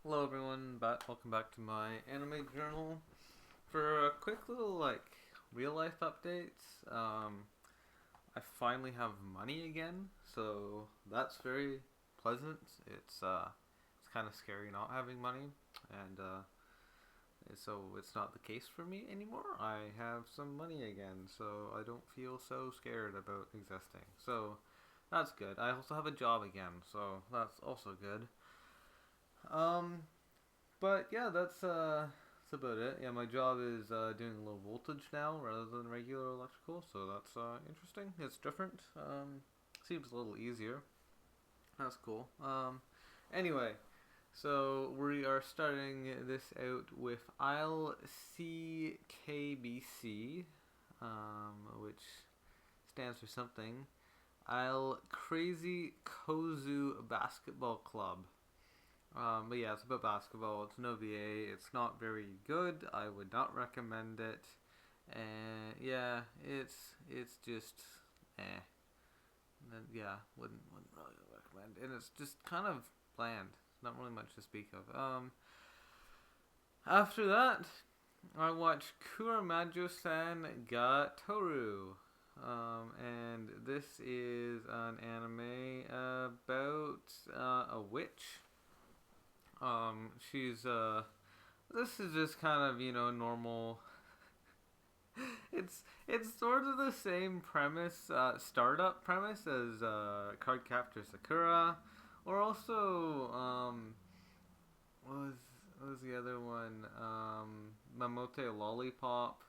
Hello everyone, welcome back to my anime journal. For a quick little real life updates, I finally have money again, so that's very pleasant. It's kind of scary not having money, and so it's not the case for me anymore. I have some money again, so I don't feel so scared about existing. So that's good. I also have a job again, so that's also good. Um, But yeah, that's about it. Yeah, my job is doing low voltage now rather than regular electrical, so that's interesting. It's different. Seems a little easier. That's cool. Anyway, so we are starting this out with I'll see KBC, which stands for something. I'll Crazy Kozu Basketball Club. But yeah, it's about basketball. It's an OVA. It's not very good. I would not recommend it. And yeah, it's just eh. And yeah, wouldn't really recommend. And it's just kind of bland. Not really much to speak of. After that, I watched Kuramajo-san ga Toru. And this is an anime about a witch. She's This is just kind of normal. It's sort of the same premise, startup premise as Cardcaptor Sakura, or also what was the other one? Mamote Lollipop,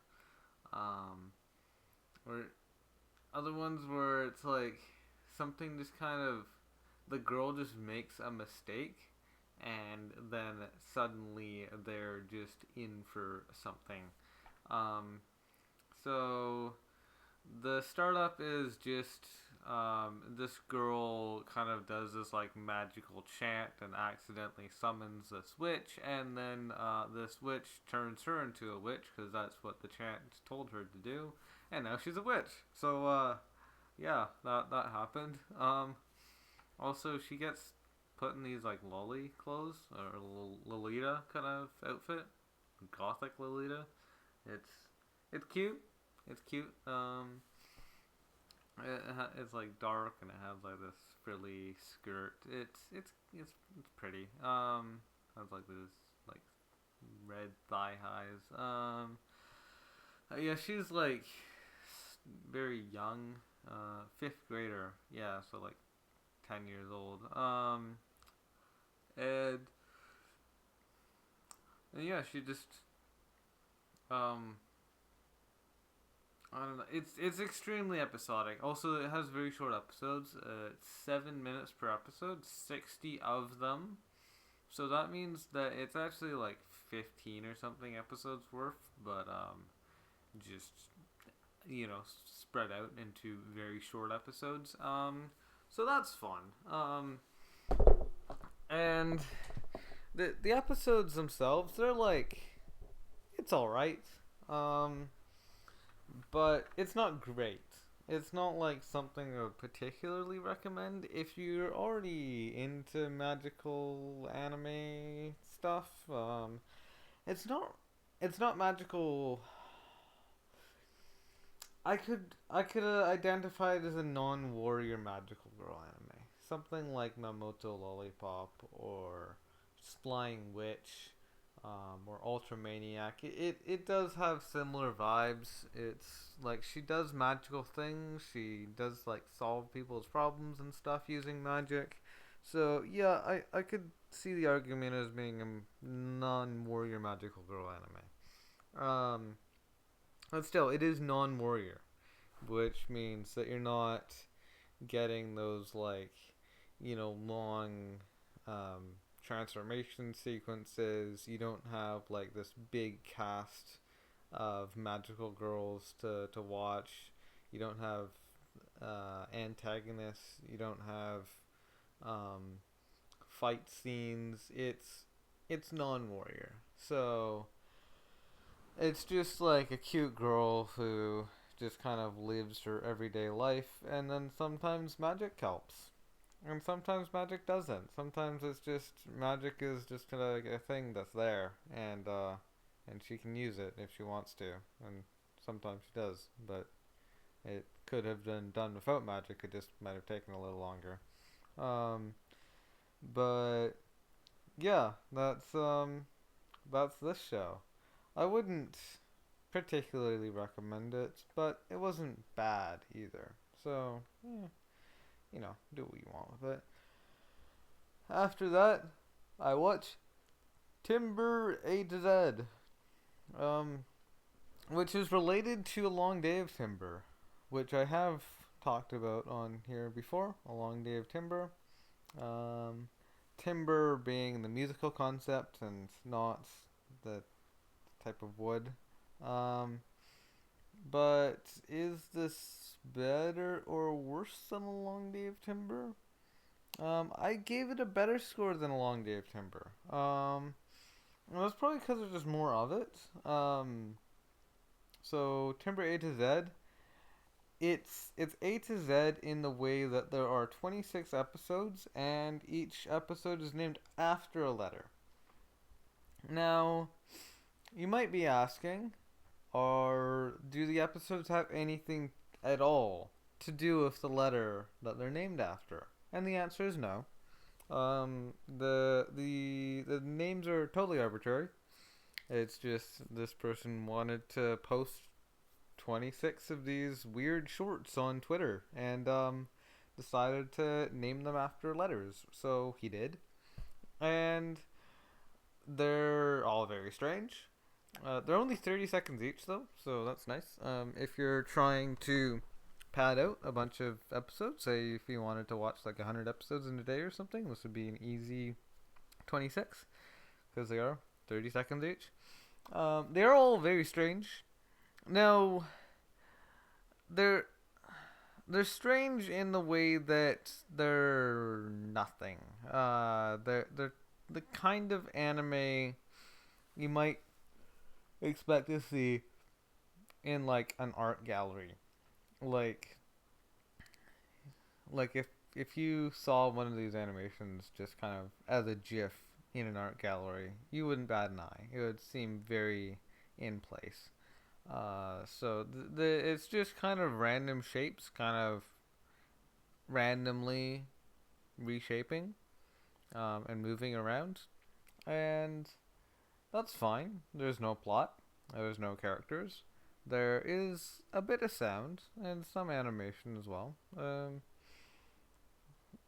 um, or other ones where it's like something just kind of the girl just makes a mistake and then suddenly they're just in for something. Um, so the startup is just this girl kind of does this like magical chant and accidentally summons this witch, and then this witch turns her into a witch because that's what the chant told her to do, and now she's a witch. So yeah, that happened. Also, she gets put in these like lolly clothes or Lolita kind of outfit, gothic Lolita. It's it's cute. It's cute. It's like dark and it has like this frilly skirt. It's pretty. Has like this like red thigh highs. Yeah, she's like very young. Fifth grader. Yeah, so like 10 years old. And And yeah, she just um I don't know. It's extremely episodic. Also, it has very short episodes. It's 7 minutes per episode, 60 of them. So that means that it's actually like 15 or something episodes worth, but just spread out into very short episodes. So that's fun. And the episodes themselves, they're like it's all right. Um, but it's not great. It's not like something I would particularly recommend if you're already into magical anime stuff. It's not. It's not magical. I could identify it as a non-warrior magical girl anime, something like Mamoto Lollipop or Flying Witch, or Ultramaniac. It does have similar vibes. It's like she does magical things. She does like solve people's problems and stuff using magic. So yeah, I could see the argument as being a non-warrior magical girl anime. But still, it is non-warrior, which means that you're not getting those like long um, transformation sequences. You don't have like this big cast of magical girls to watch. You don't have antagonists. You don't have um, fight scenes. It's non-warrior, so it's just like a cute girl who just kind of lives her everyday life, and then sometimes magic helps. And sometimes magic doesn't. Sometimes it's just magic is just kind of like a thing that's there, and she can use it if she wants to, and sometimes she does. But it could have been done without magic. It just might have taken a little longer. Um, but yeah, that's this show. I wouldn't particularly recommend it, but it wasn't bad either. So, do what you want with it. After that, I watched Timber A to Z, um, which is related to A Long Day of Timber, which I have talked about on here before. A Long Day of Timber. Um, timber being the musical concept and not the type of wood. Um, but is this better or worse than A Long Day of Timber? I gave it a better score than A Long Day of Timber. Well, that's probably because there's just more of it. So Timber A to Z, it's A to Z in the way that there are 26 episodes, and each episode is named after a letter. Now, you might be asking, do the episodes have anything at all to do with the letter that they're named after? And the answer is no. The names are totally arbitrary. It's just this person wanted to post 26 of these weird shorts on Twitter and decided to name them after letters. So he did. And they're all very strange. They're only 30 seconds each, though, so that's nice. If you're trying to pad out a bunch of episodes, say if you wanted to watch like 100 episodes in a day or something, this would be an easy 26 because they are 30 seconds each. They're all very strange. Now, they're they're strange in the way that they're nothing. They're the kind of anime you might expect to see in like an art gallery. Like if you saw one of these animations just kind of as a GIF in an art gallery, you wouldn't bat an eye. It would seem very in place. So it's just kind of random shapes, kind of randomly reshaping, and moving around, and that's fine. There's no plot. There's no characters. There is a bit of sound and some animation as well.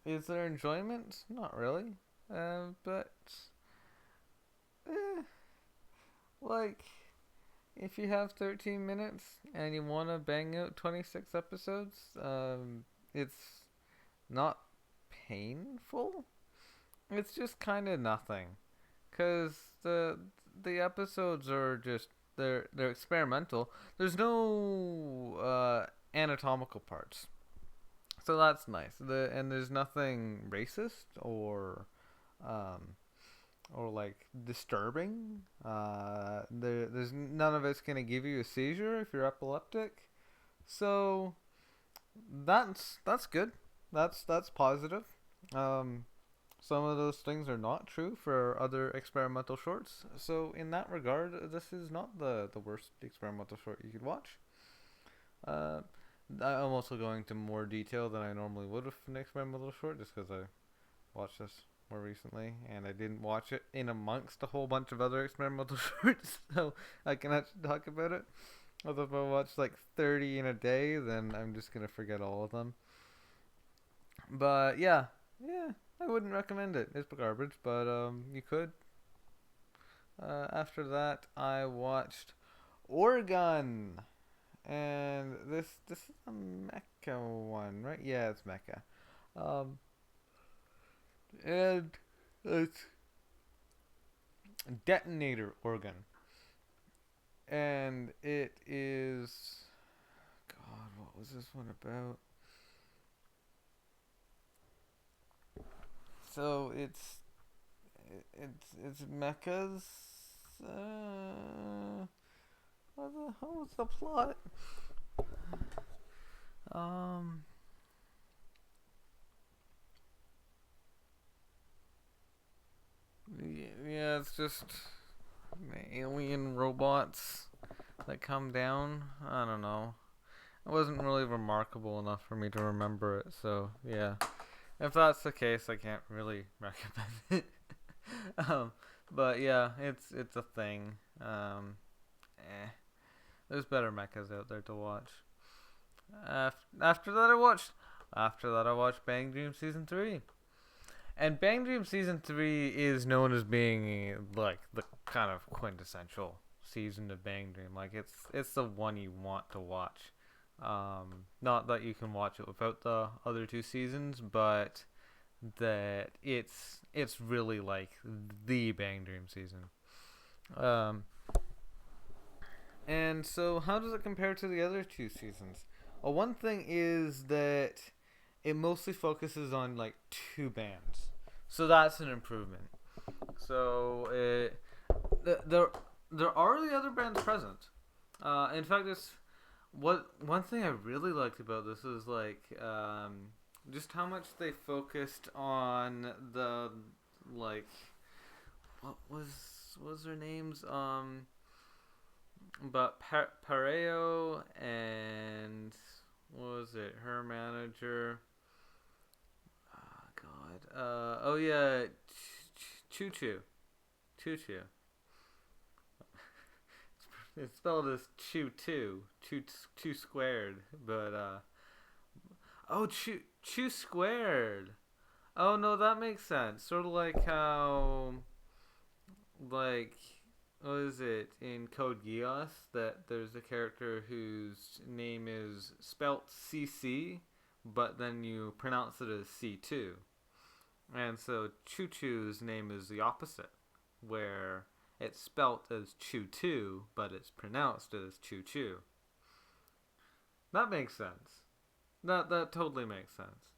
Is there enjoyment? Not really. But eh, like if you have 13 minutes and you want to bang out 26 episodes, it's not painful. It's just kind of nothing, cause the episodes are just they're experimental. There's no anatomical parts, so that's nice. And there's nothing racist um or like disturbing. There's none of it's gonna give you a seizure if you're epileptic. So that's good. That's positive. Um, some of those things are not true for other experimental shorts. So in that regard, this is not the worst experimental short you could watch. Uh, I'm also going to more detail than I normally would with an experimental short, just because I watched this more recently, and I didn't watch it in amongst a whole bunch of other experimental shorts, so I can actually talk about it. Although if I watch like 30 in a day, then I'm just gonna forget all of them. But yeah, I wouldn't recommend it. It's garbage, but you could. After that, I watched Oregon, and this is a mecha one, right? Yeah, it's mecha. Um, and it's Detonator Organ, and it is. God, what was this one about? So it's mechas. What the hell was the plot? Um, it's just alien robots that come down. I don't know. It wasn't really remarkable enough for me to remember it, so yeah. If that's the case, I can't really recommend it. um, but yeah, it's a thing. There's better mechas out there to watch. After that, I watched Bang Dream Season 3. And Bang Dream Season 3 is known as being like the kind of quintessential season of Bang Dream. Like it's the one you want to watch. Not that you can watch it without the other two seasons, but that it's really like the Bang Dream season. And so how does it compare to the other two seasons? Well, one thing is that it mostly focuses on like two bands, so that's an improvement. So there are the other bands present. In fact, it's one thing I really liked about this is like just how much they focused on the like what was their names but Pareo and what was it, her manager, oh yeah, Chu2. It's spelled as Chu2 squared, but oh, Chu squared. Oh no, that makes sense. Sort of like how, like, what is it in Code Geass that there's a character whose name is spelt CC, but then you pronounce it as C2, and so Chu2's name is the opposite, where it's spelt as Chu2, but it's pronounced as Chu. That makes sense. That totally makes sense.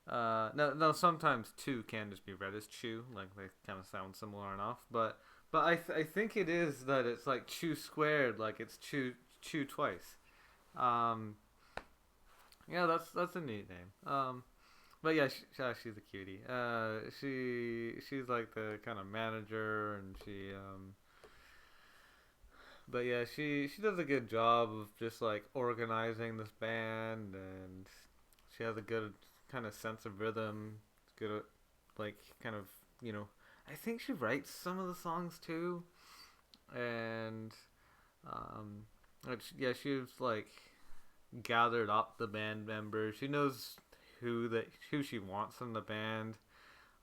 No, sometimes two can just be read as Chu, like they kind of sound similar enough. But I think it is that it's like Chu squared, like it's Chu twice. Um, yeah, that's a neat name. But yeah, she's a cutie. She's like the kind of manager, and but yeah, she does a good job of just like organizing this band, and she has a good kind of sense of rhythm. Good at like kind of I think she writes some of the songs too, and yeah, she's like gathered up the band members. She knows who she wants in the band.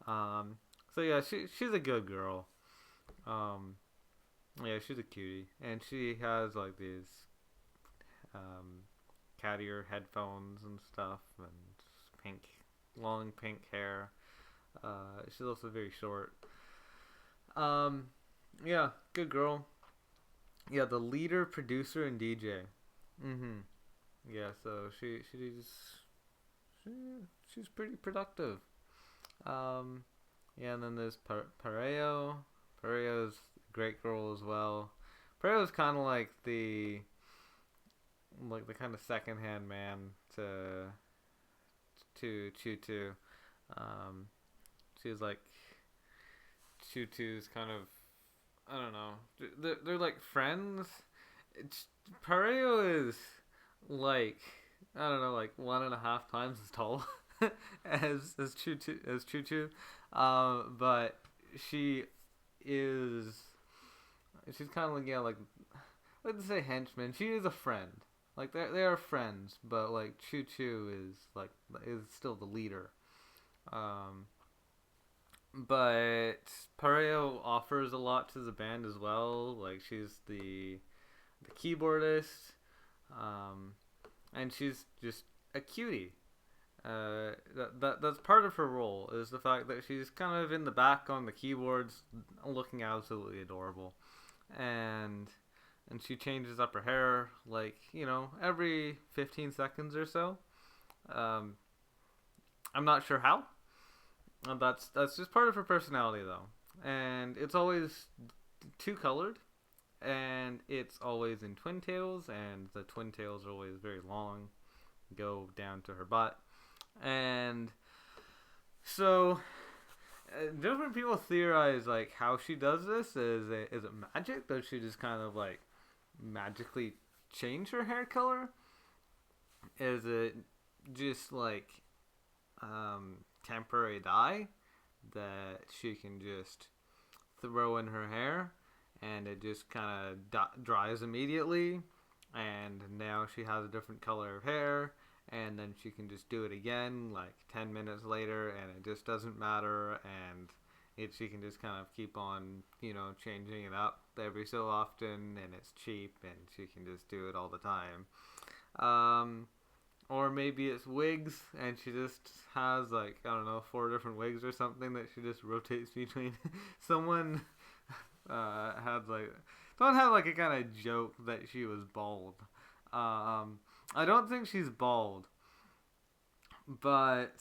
So yeah, she's a good girl. Um, yeah, she's a cutie, and she has like these um, cat ear headphones and stuff, and pink, long pink hair. She's also very short. Um, yeah, good girl. Yeah, the leader, producer, and DJ. Mhm. Yeah, so she she's pretty productive. Um, yeah, and then there's Pareo. Pareo's a great girl as well. Pareo's kind of like the kind of second hand man to Chu2. Um, she's like Chu2's kind of, I don't know. They're like friends. Pareo is like, I don't know, like 1.5 times as tall as Chu2. But she is she's kind of like, yeah, like, let's say henchman. She is a friend. Like they are friends, but like Chu2 is still the leader. Um, but Pareo offers a lot to the band as well. Like she's the keyboardist, um, and she's just a cutie. That's part of her role, is the fact that she's kind of in the back on the keyboards, looking absolutely adorable, and she changes up her hair like every 15 seconds or so. Um, I'm not sure how. That's just part of her personality though, and it's always two colored, and it's always in twin tails, and the twin tails are always very long, go down to her butt, and so different people theorize like how she does this. Is it magic? Does she just kind of like magically change her hair color? Is it just like temporary dye that she can just throw in her hair and it just kind of dries immediately, and now she has a different color of hair, and then she can just do it again like 10 minutes later and it just doesn't matter, and she can just kind of keep on, changing it up every so often, and it's cheap and she can just do it all the time. Or maybe it's wigs, and she just has like, I don't know, 4 different wigs or something that she just rotates between. Someone had like someone had like a kind of joke that she was bald. I don't think she's bald, but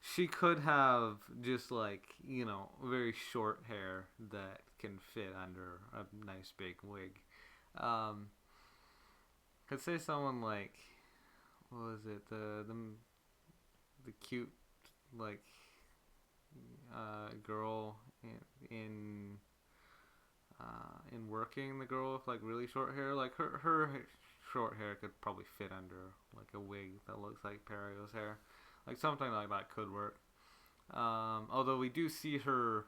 she could have just like, very short hair that can fit under a nice big wig. Could say someone like, what was it, the cute like girl in working, the girl with like really short hair, like her short hair could probably fit under like a wig that looks like Pareo's hair, like something like that could work. Although we do see her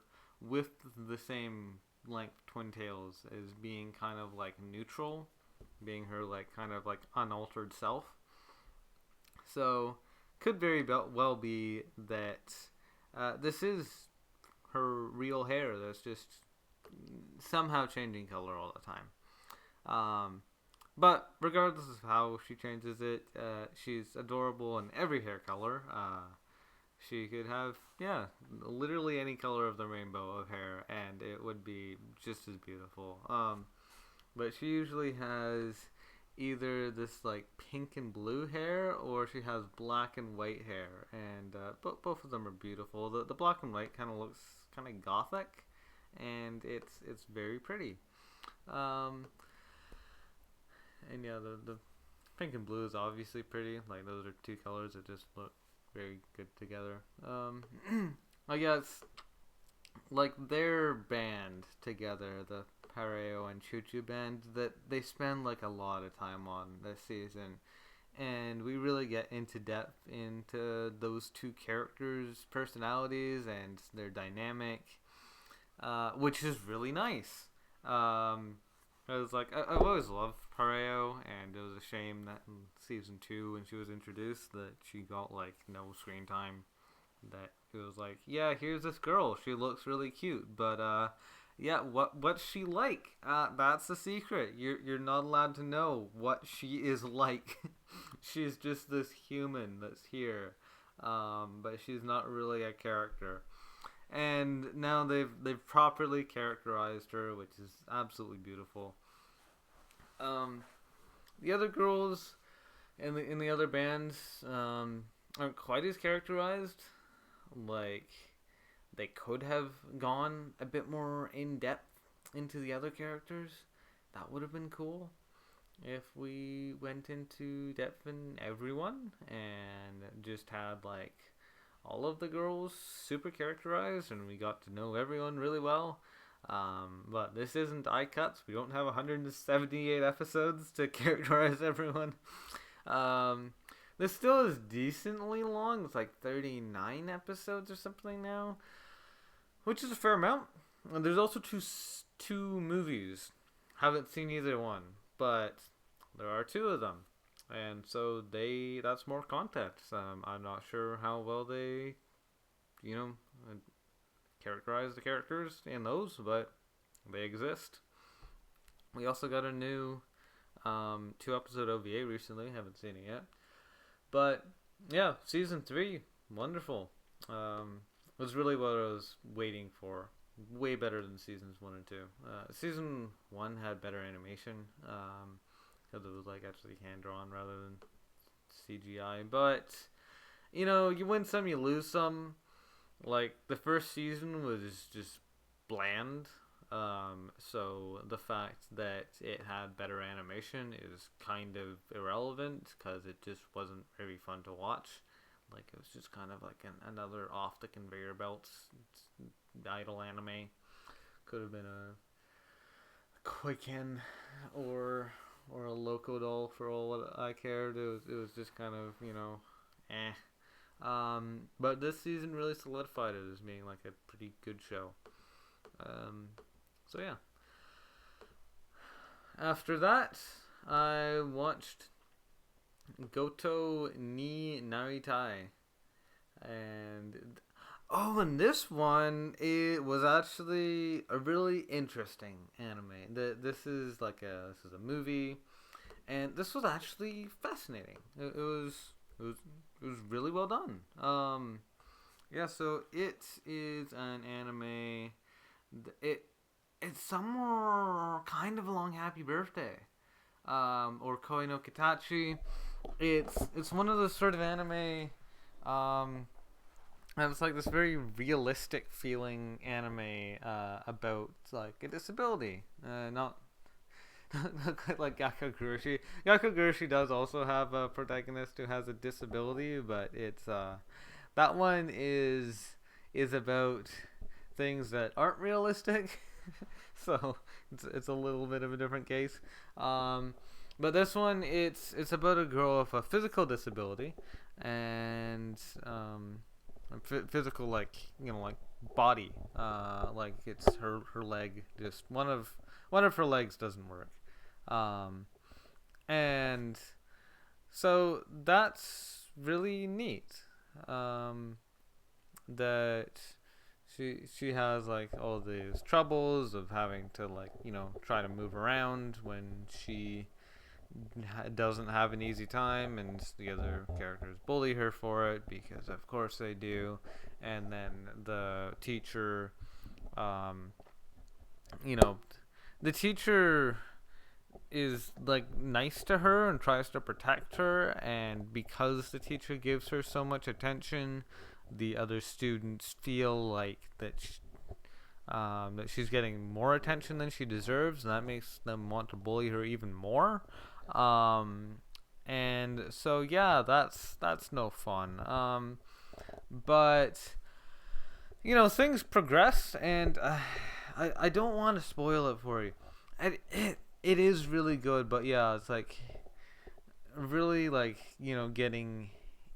with the same length twin tails as being kind of like neutral, being her like kind of like unaltered self. So could very well be that this is her real hair that's just somehow changing color all the time. But regardless of how she changes it, she's adorable in every hair color. She could have, yeah, literally any color of the rainbow of hair, and it would be just as beautiful. But she usually has either this like pink and blue hair, or she has black and white hair, and both of them are beautiful. The black and white kind of looks kind of gothic, and it's very pretty. And yeah, the pink and blue is obviously pretty. Like, those are 2 colors that just look very good together. I guess like their band together, the Pareo and Chu2 band, that they spend like a lot of time on this season, and we really get into depth into those 2 characters' personalities and their dynamic, which is really nice. I was like, I've always loved Pareo, and it was a shame that in season 2, when she was introduced, that she got like no screen time. That it was like, yeah, here's this girl, she looks really cute, but yeah, what's she like? That's the secret. You're not allowed to know what she is like. She's just this human that's here, but she's not really a character. And now they've properly characterized her, which is absolutely beautiful. The other girls in the other bands aren't quite as characterized. Like, they could have gone a bit more in depth into the other characters. That would have been cool if we went into depth in everyone and just had like all of the girls super characterized and we got to know everyone really well. But this isn't iCuts. We don't have 178 episodes to characterize everyone. This still is decently long. It's like 39 episodes or something now, which is a fair amount. And there's also two movies. Haven't seen either one, but there are 2 of them, and so that's more content. I'm not sure how well they, characterize the characters in those, but they exist. We also got a new 2-episode OVA recently. Haven't seen it yet, but yeah, season 3, wonderful. Was really what I was waiting for. Way better than seasons 1 and 2. Season 1 had better animation, because it was like actually hand drawn rather than CGI. But you win some, you lose some. Like, the first season was just bland. So the fact that it had better animation is kind of irrelevant because it just wasn't very fun to watch. Like it was just kind of like another off the conveyor belts idol anime. Could have been a Quicken or a Loco Doll for all what I cared. It was just kind of, eh. But this season really solidified it as being like a pretty good show. So yeah. After that, I watched Goto ni Naritai, and and this one, it was actually a really interesting anime. This is a movie, and this was actually fascinating. It was really well done. Yeah. So it is an anime. It's somewhere kind of along Happy Birthday, or Koi no Kitachi. It's one of those sort of anime. And it's like this very realistic feeling anime about like a disability. Not quite like Gakugurshi. Gakugurshi does also have a protagonist who has a disability, but it's that one is about things that aren't realistic. So it's a little bit of a different case. But this one, it's about a girl with a physical disability, and physical, like like body, like it's her leg, just one of her legs doesn't work, and so that's really neat, that she has like all these troubles of having to like try to move around when she doesn't have an easy time, and the other characters bully her for it because of course they do. And then the teacher, you know the teacher is like nice to her and tries to protect her, and because the teacher gives her so much attention, the other students feel like that she's getting more attention than she deserves, and that makes them want to bully her even more. And so yeah, that's no fun. But things progress, and I don't want to spoil it for you. It is really good, but yeah, it's like really like getting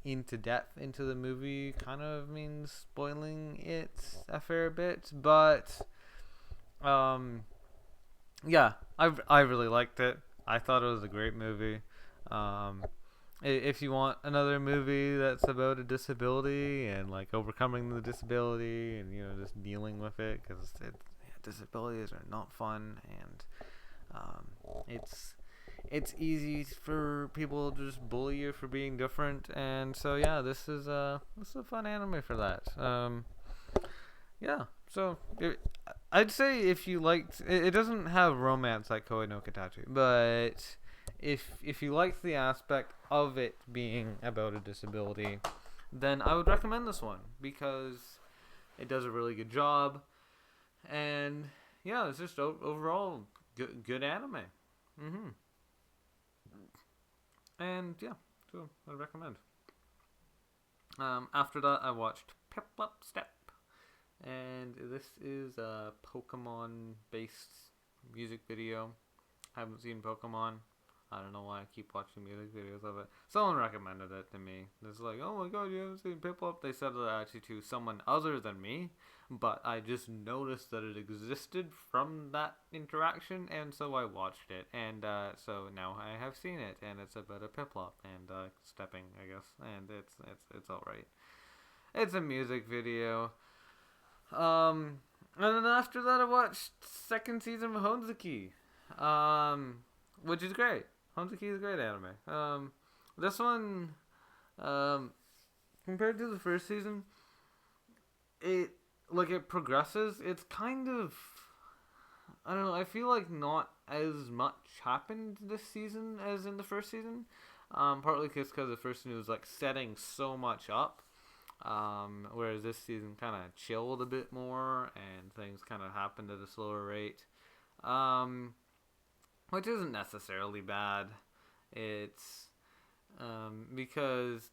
into depth into the movie kind of means spoiling it a fair bit. But yeah, I really liked it. I thought it was a great movie. If you want another movie that's about a disability and like overcoming the disability and just dealing with it, because disabilities are not fun, and it's easy for people to just bully you for being different, and so yeah, this is a fun anime for that. Yeah, so I'd say if you liked it doesn't have romance like Koi no Katachi, but if you liked the aspect of it being about a disability, then I would recommend this one because it does a really good job, and yeah, it's just overall good anime. Mhm. And yeah, so I recommend. After that, I watched Pip Up Step, and this is a Pokemon-based music video. Haven't seen Pokemon. I don't know why I keep watching music videos of it. Someone recommended it to me. It's like, oh my god, you haven't seen Piplup? They said it actually to someone other than me, but I just noticed that it existed from that interaction, and so I watched it. And so now I have seen it, and it's about a Piplup and stepping, I guess, and it's all right. It's a music video. And then after that, I watched second season of Honzuki, which is great. Honzuki is a great anime. This one, compared to the first season, it progresses. It's kind of, I don't know. I feel like not as much happened this season as in the first season. Partly because the first season was like setting so much up. Whereas this season kind of chilled a bit more, and things kind of happened at a slower rate. Which isn't necessarily bad. It's because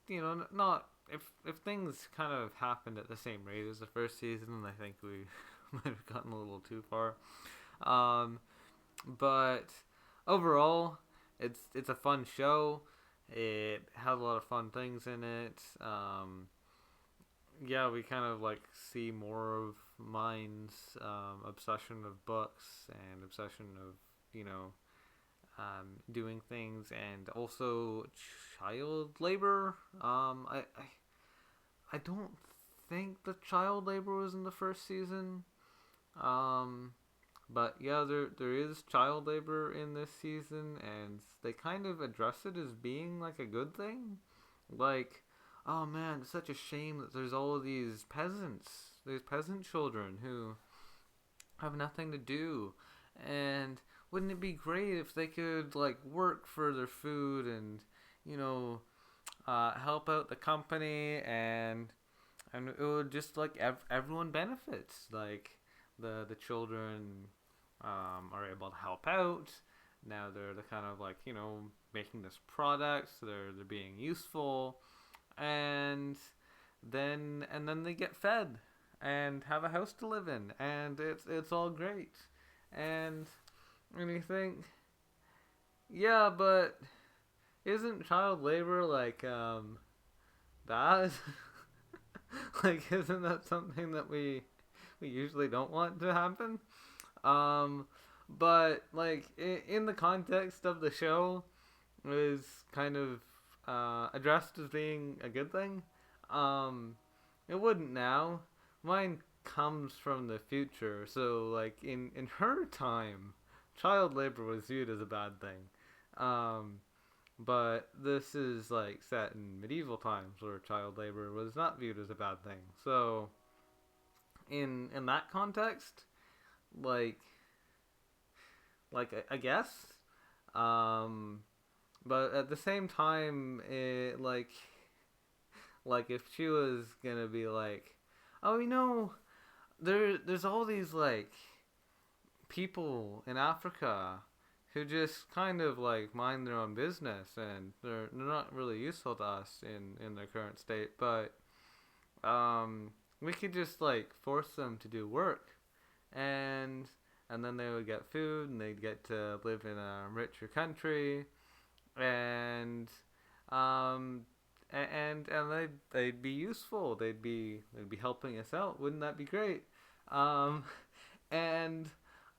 not if things kind of happened at the same rate as the first season, I think we might have gotten a little too far. Um, but overall, it's a fun show. It has a lot of fun things in it. Yeah, we kind of like see more of Mind's obsession of books and obsession of you know doing things, and also child labor. I don't think the child labor was in the first season. Um, but yeah, there is child labor in this season, and they kind of address it as being like a good thing. Like, oh man, it's such a shame that there's all of these peasant children who have nothing to do, and wouldn't it be great if they could like work for their food and you know help out the company, and it would just like everyone benefits. Like the children are able to help out. Now they're the kind of like making this product, so they're being useful, and then they get fed and have a house to live in, and it's all great. And you think, yeah, but isn't child labor like bad? Like, isn't that something that we usually don't want to happen? Um, but like in the context of the show, it was kind of addressed as being a good thing. Um, it wouldn't now. Mine comes from the future, so like in her time, child labor was viewed as a bad thing. Um, but this is like set in medieval times where child labor was not viewed as a bad thing. So in that context, like I guess, um, but at the same time, like if she was gonna be like, oh, there's all these like people in Africa who just kind of like mind their own business, and they're not really useful to us in their current state, but we could just like force them to do work, and then they would get food, and they'd get to live in a richer country, and um and they'd be useful. They'd be helping us out. Wouldn't that be great? Um, and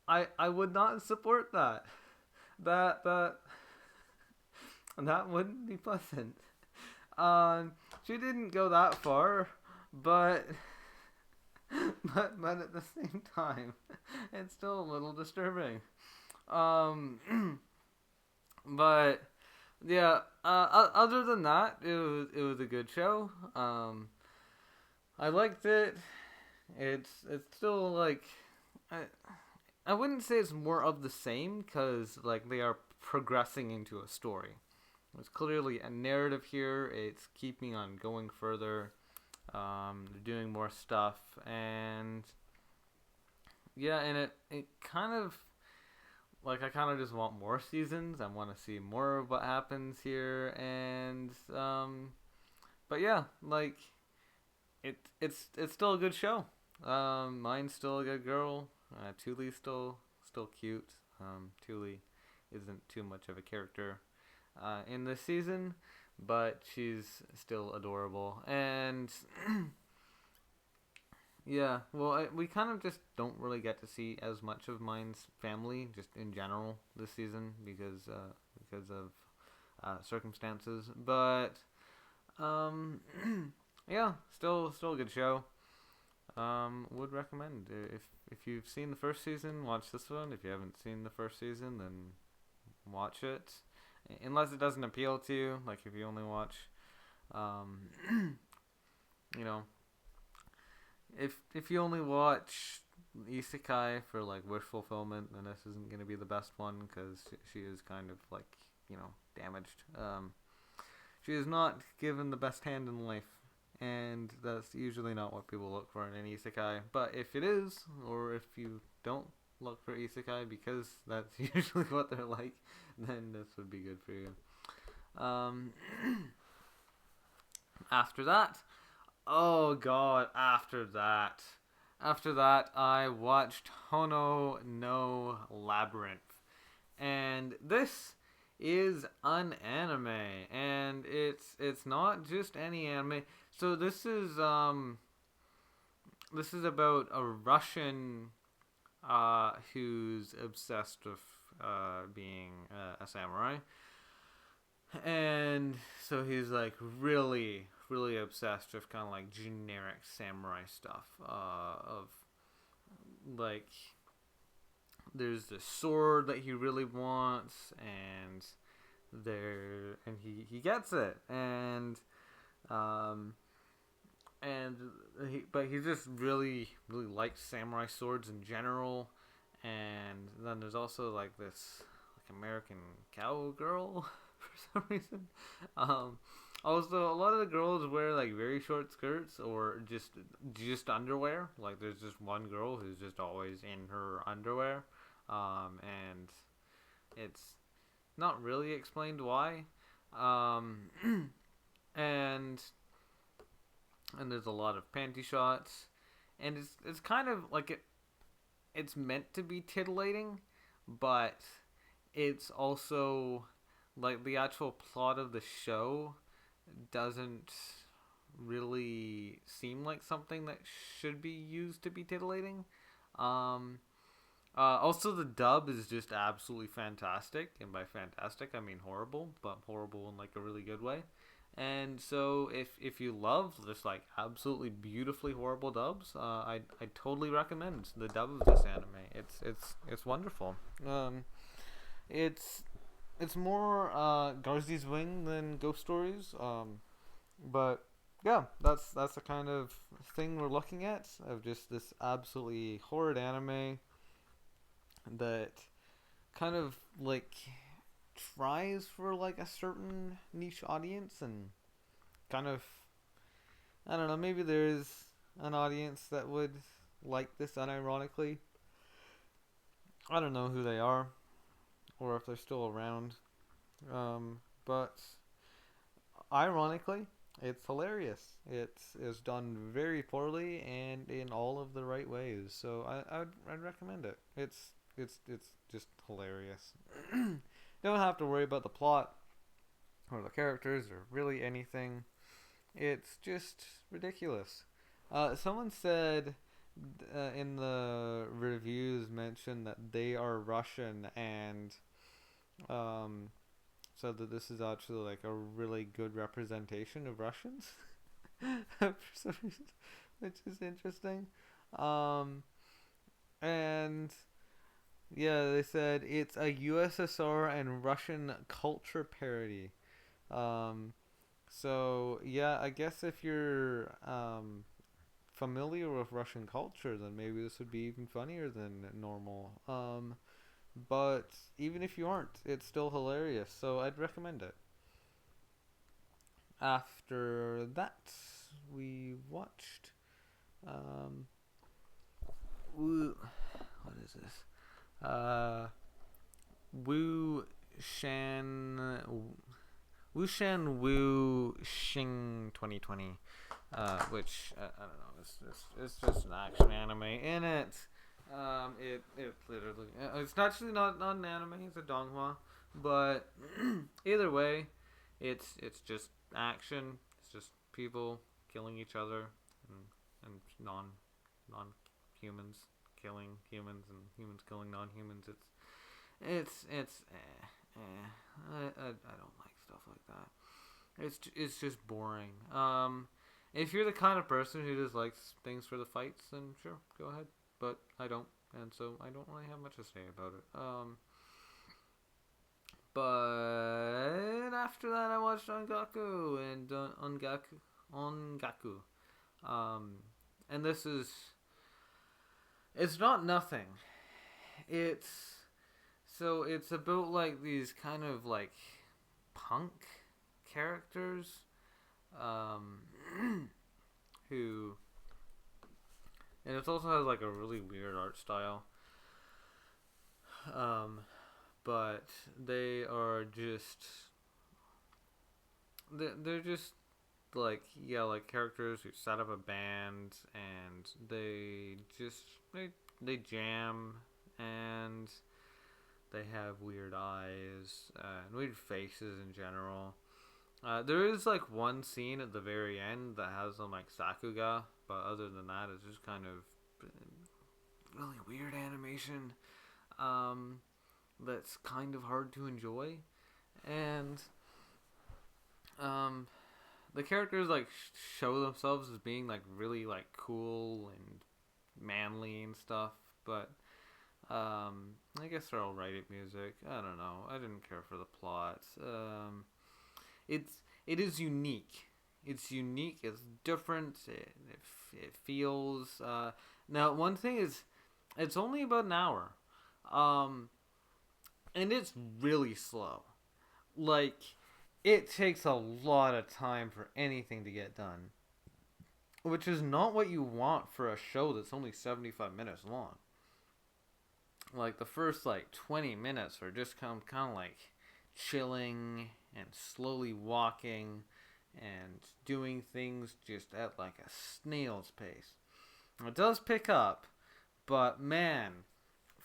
I would not support that. That that wouldn't be pleasant. She didn't go that far, but but at the same time, it's still a little disturbing. Um, but yeah. Other than that, it was a good show. I liked it. It's still like I I wouldn't say it's more of the same, because like they are progressing into a story. There's clearly a narrative here. It's keeping on going further. They're doing more stuff, and yeah, and it kind of like I kind of just want more seasons. I want to see more of what happens here, and but yeah, like it's still a good show. Mine's still a good girl. Tule's still cute. Tule isn't too much of a character in this season, but she's still adorable. And yeah, well, we kind of just don't really get to see as much of Mine's family just in general this season because of circumstances. But um, yeah, still a good show. Would recommend. If you've seen the first season, watch this one. If you haven't seen the first season, then watch it. Unless it doesn't appeal to you, like if you only watch, um, you know, if you only watch isekai for like wish fulfillment, then this isn't gonna be the best one, because she is kind of like damaged. She is not given the best hand in life, and that's usually not what people look for in an isekai. But if it is, or if you don't look for isekai because that's usually what they're like, then this would be good for you. Um, After that, oh god, after that, I watched Hono no Labyrinth, and this is an anime, and it's not just any anime. So this is about a Russian who's obsessed with being a samurai, and so he's like really really obsessed with kind of like generic samurai stuff of like there's this sword that he really wants, and he gets it, um and but he just really really likes samurai swords in general. And then there's also like this like American cowgirl for some reason. um Also, a lot of the girls wear like very short skirts or just underwear. Like there's just one girl who's just always in her underwear, and it's not really explained why. Um, and and there's a lot of panty shots, and it's kind of like it's meant to be titillating, but it's also like the actual plot of the show doesn't really seem like something that should be used to be titillating. Um, Also, the dub is just absolutely fantastic, and by fantastic I mean horrible, but horrible in like a really good way. And so, if you love this like absolutely beautifully horrible dubs, I totally recommend the dub of this anime. It's wonderful. It's it's more Garzy's Wing than Ghost Stories. But yeah, that's the kind of thing we're looking at of just this absolutely horrid anime that kind of like tries for like a certain niche audience, and kind of I don't know, maybe there's an audience that would like this unironically. I don't know who they are or if they're still around. But ironically, it's hilarious. It's done very poorly and in all of the right ways. So I'd recommend it. It's just hilarious. Don't have to worry about the plot or the characters or really anything. It's just ridiculous. Someone said in the reviews mentioned that they are Russian, and um, said that this is actually like a really good representation of Russians for some reason, which is interesting. Um, and yeah, they said it's a USSR and Russian culture parody. Um, so yeah, I guess if you're familiar with Russian culture, then maybe this would be even funnier than normal. But even if you aren't, it's still hilarious. So I'd recommend it. After that, we watched. Um, what is this? Uh, Wu Shan Wu Shan Wu Xing 2020, which I don't know. It's just an action anime in it. It literally it's actually not an anime. It's a donghua, but either way, it's just action. It's just people killing each other, and non humans killing humans, and humans killing non humans. It's I don't like stuff like that. It's just boring. If you're the kind of person who just likes things for the fights, then sure, go ahead. But I don't, and so I don't really have much to say about it. But after that, I watched Ongaku and Ongaku. Um, and it's not nothing. It's it's about like these kind of like punk characters, um, who, and it also has like a really weird art style. Um, but they are just they're just like yeah, like characters who set up a band and they jam and they have weird eyes and weird faces in general. There is like one scene at the very end that has them like Sakuga, but other than that, it's just kind of really weird animation. Um, that's kind of hard to enjoy, and um, the characters like show themselves as being like really like cool and manly and stuff, but I guess they're alright at music. I don't know. I didn't care for the plot. It's it is unique. It's unique. It's different. It feels. Now, one thing is, it's only about an hour, um, and it's really slow. Like, it takes a lot of time for anything to get done, which is not what you want for a show that's only 75 minutes long. Like the first like 20 minutes are just kind of like chilling and slowly walking and doing things just at like a snail's pace. It does pick up, but man,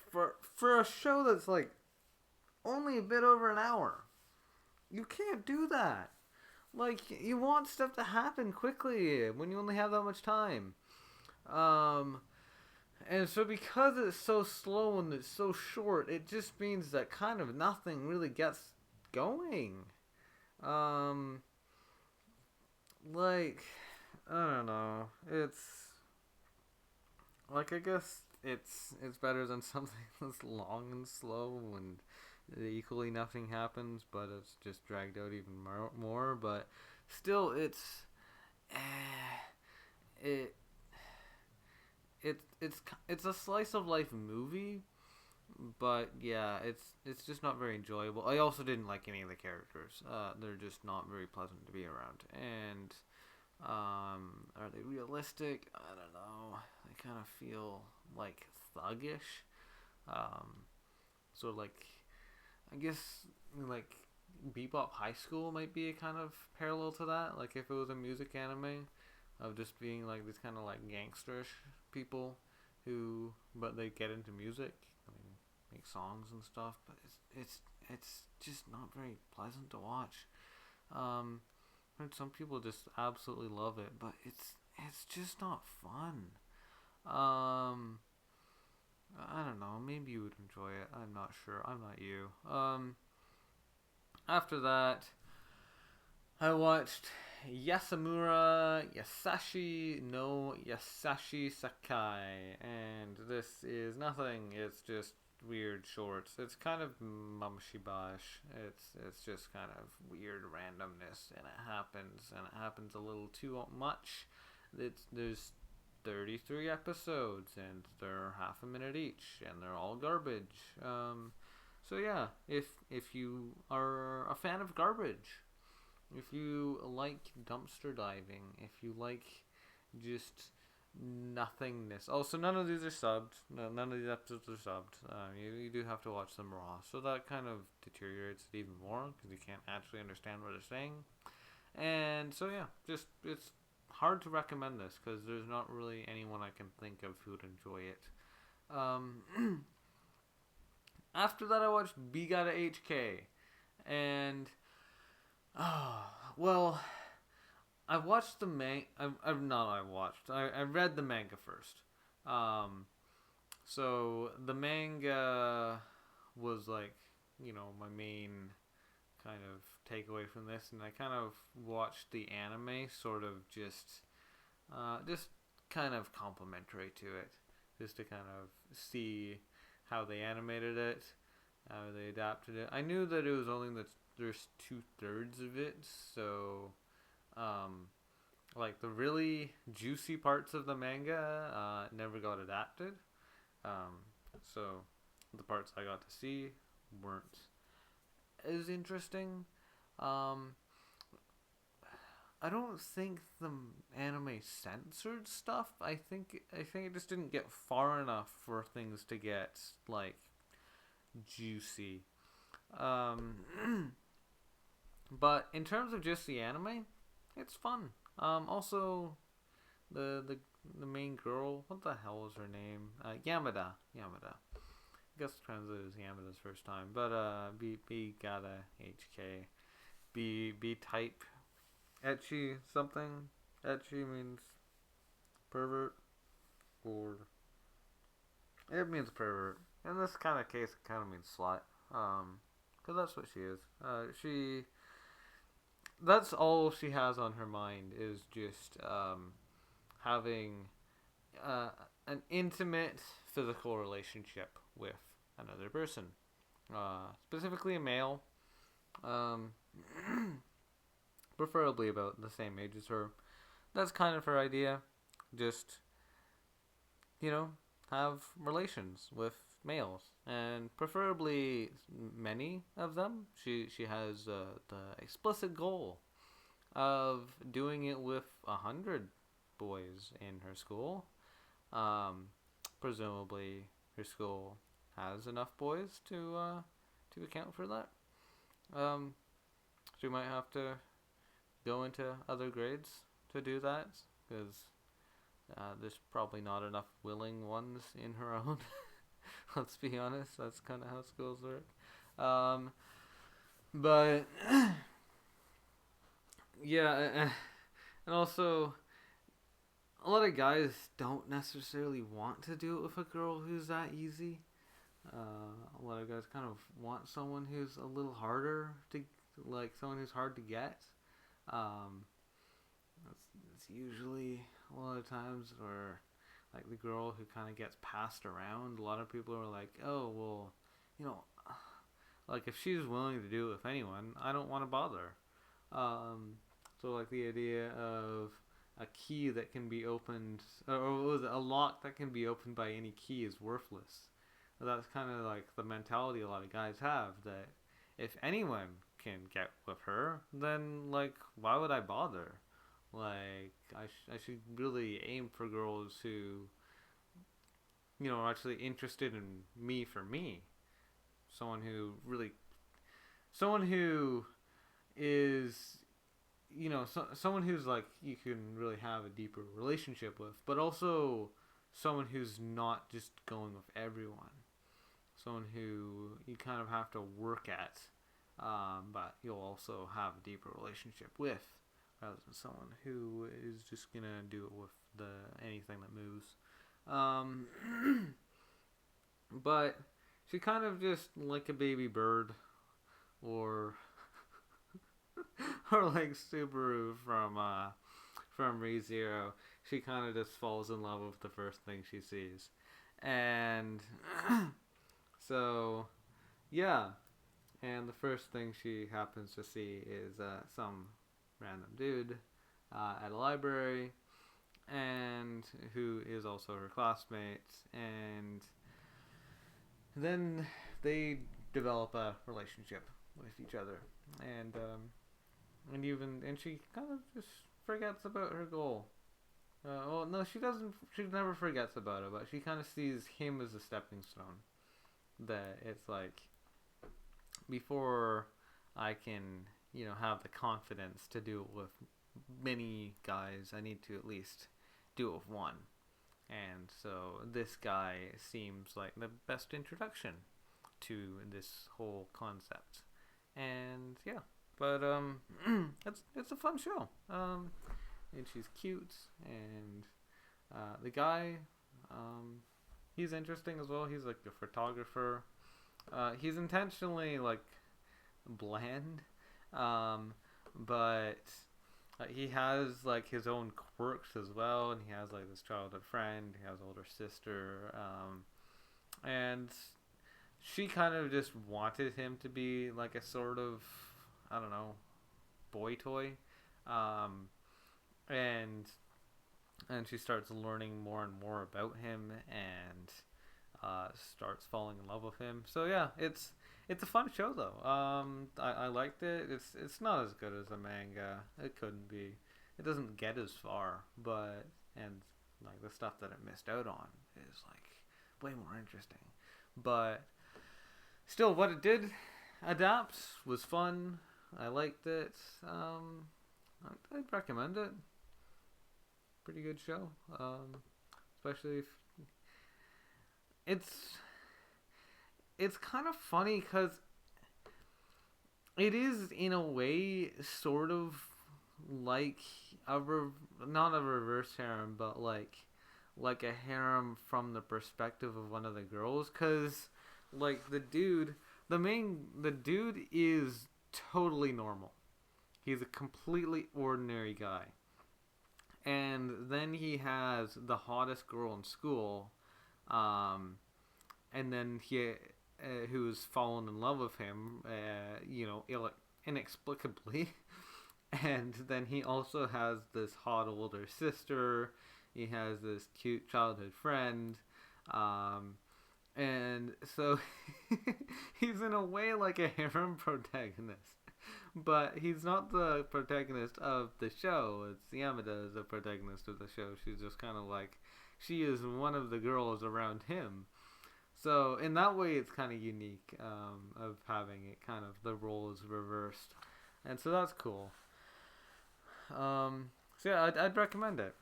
for a show that's like only a bit over an hour, you can't do that. Like you want stuff to happen quickly when you only have that much time. Um, And so because it's so slow and it's so short, it just means that kind of nothing really gets going. Um like I don't know. It's like I guess it's better than something that's long and slow and equally nothing happens, but it's just dragged out even more. But still, it it's a slice of life movie, but yeah, it's just not very enjoyable. I also didn't like any of the characters. They're just not very pleasant to be around. And are they realistic? I don't know. They kind of feel like thuggish. Um, so like I guess like Bebop High School might be a kind of parallel to that. Like if it was a music anime of just being like these kind of like gangsterish people who, but they get into music. I mean, make songs and stuff. But it's just not very pleasant to watch. Heard some people just absolutely love it, but it's just not fun. Um, I don't know. Maybe you would enjoy it. I'm not sure. I'm not you. After that, I watched Yasamura Yasashi no Yasashi Sakai, and this is nothing. It's just weird shorts. It's kind of mumshibash. It's just kind of weird randomness, and it happens a little too much. There's 33 episodes, and they're half a minute each, and they're all garbage. So yeah, if you are a fan of garbage, if you like dumpster diving, if you like just nothingness. Also, none of these are subbed. No, none of these episodes are subbed. You do have to watch them raw, so that kind of deteriorates it even more because you can't actually understand what they're saying. And so yeah, just it's hard to recommend this because there's not really anyone I can think of who would enjoy it. After that, I watched B-gata H-kei, and oh well, I watched the manga. I've not. I watched. I read the manga first. Um, so the manga was like my main kind of takeaway from this, and I kind of watched the anime sort of just kind of complimentary to it, just to kind of see how they animated it, how they adapted it. I knew that it was only there's 2/3 of it, so like the really juicy parts of the manga never got adapted. So the parts I got to see weren't as interesting. Um, I don't think the anime censored stuff. I think it just didn't get far enough for things to get like juicy. Um, but in terms of just the anime, it's fun. Also the the main girl, what the hell was her name? Yamada. Yamada. I guess translated as Yamada's first time, but B-gata H-kei. B type Etchy something. Etchy means pervert, or it means pervert. In this kind of case, it kind of means slut. Because that's what she is. That's all she has on her mind is just having uh, an intimate physical relationship with another person, specifically a male, um, preferably about the same age as her. That's kind of her idea. Just, you know, have relations with males, and preferably many of them. She has the explicit goal of doing it with 100 boys in her school. Um, Presumably, her school has enough boys to account for that. Um, she might have to go into other grades to do that because there's probably not enough willing ones in her own. Let's be honest, that's kind of how schools work. Um, but yeah, and also a lot of guys don't necessarily want to do it with a girl who's that easy. A lot of guys kind of want someone who's a little harder to, like someone who's hard to get. Um, it's usually a lot of times where like the girl who kind of gets passed around. A lot of people are like, oh well, you know, like if she's willing to do it with anyone, I don't want to bother. Um, so like the idea of a key that can be opened, or was it a lock that can be opened by any key is worthless. That's kind of like the mentality a lot of guys have, that if anyone can get with her, then like why would I bother? Like I should really aim for girls who, you know, are actually interested in me for me. Someone who really, someone who is, you know, someone who's like you can really have a deeper relationship with, but also someone who's not just going with everyone. Someone who you kind of have to work at, but you'll also have a deeper relationship with, rather than someone who is just gonna do it with the anything that moves. Um, but she kind of just like a baby bird, or or like Subaru from ReZero. She kind of just falls in love with the first thing she sees, and so yeah. And the first thing she happens to see is some random dude at a library, and who is also her classmate, and then they develop a relationship with each other, and and she kind of just forgets about her goal. Well, no, she doesn't. She never forgets about it, but she kind of sees him as a stepping stone. That it's like, before I can, you know, have the confidence to do it with many guys, I need to at least do it with one. And so this guy seems like the best introduction to this whole concept. And yeah, but it's a fun show. And she's cute, and the guy, he's interesting as well. He's like a photographer. He's intentionally like bland, but he has like his own quirks as well, and he has like this childhood friend. He has an older sister, and she kind of just wanted him to be like a sort of, I don't know, boy toy, um, and she starts learning more and more about him, and starts falling in love with him. So yeah, it's a fun show though. I liked it. It's not as good as the manga. It couldn't be. It doesn't get as far, but and like the stuff that it missed out on is like way more interesting. But still, what it did adapt was fun. I liked it. I'd recommend it. Pretty good show. Especially if it's it's kind of funny because it is in a way sort of like not a reverse harem, but like a harem from the perspective of one of the girls, because like the dude is totally normal. He's a completely ordinary guy. And then he has the hottest girl in school, um, and then he who's fallen in love with him, inexplicably. And then he also has this hot older sister. He has this cute childhood friend, um, and so he's in a way like a harem protagonist. But he's not the protagonist of the show. It's Yamada is the protagonist of the show. She's just kind of like, she is one of the girls around him. So in that way, it's kind of unique, of having it kind of the role is reversed, and so that's cool. So yeah, I'd recommend it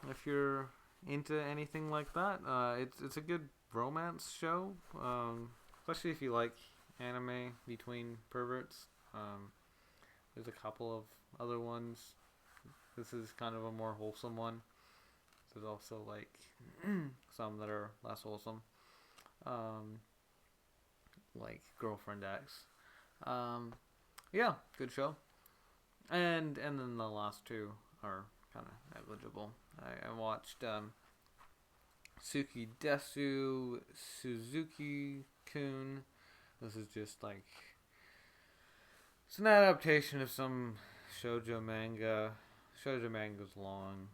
if you're into anything like that. It's a good romance show, especially if you like anime between perverts. There's a couple of other ones. This is kind of a more wholesome one. There's also like some that are less wholesome, um, like Girlfriend X. Um, yeah, good show. And then the last two are kind of negligible. I watched Suki Desu Suzuki Kun. This is just like, it's an adaptation of some shoujo manga. Shoujo manga's long.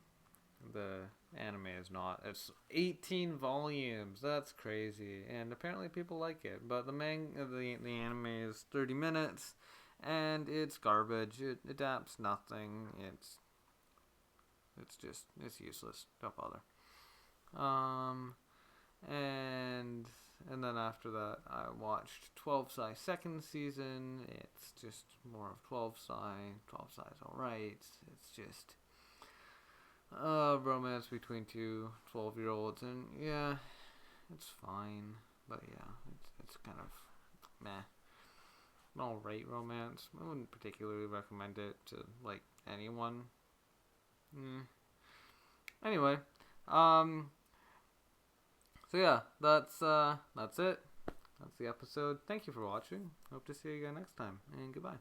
The anime is not. It's 18 volumes. That's crazy. And apparently people like it. But the anime is 30 minutes, and it's garbage. It adapts nothing. It's useless. Don't bother. Um and then after that I watched 12 Psy second season. It's just more of 12 Psy. 12 Psy is alright. It's just romance between two 12-year-olds, and yeah, it's fine. But yeah, it's kind of meh. An alright romance. I wouldn't particularly recommend it to like anyone. Anyway, so yeah, that's it. That's the episode. Thank you for watching. Hope to see you again next time, and goodbye.